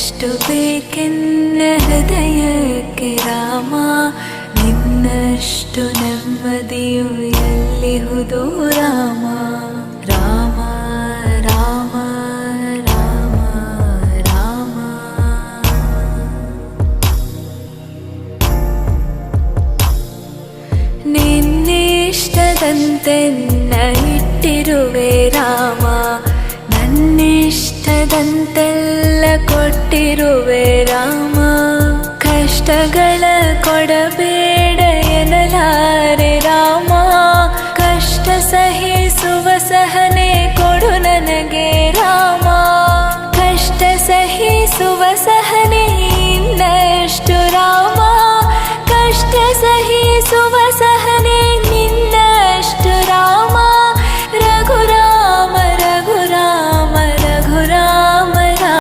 ಇನ್ನಷ್ಟು ಬೇಕೆನ್ನ ಹೃದಯಕ್ಕೆ ರಾಮ, ನಿನ್ನಷ್ಟು ನೆಮ್ಮದಿಯು ಎಲ್ಲಿಹುದು ರಾಮ. ರಾಮ ರಾಮ ರಾಮ ರಾಮ. ನಿನ್ನಿಷ್ಟದಂತೆನ್ನ ಇಟ್ಟಿರುವೆ ರಾಮ, ನನ್ನಿಷ್ಟದಂತೆಲ್ಲ ಕೊಟ್ಟಿರುವೆ ರಾಮ. ಕಷ್ಟಗಳ ಕೊಡಬೇಡ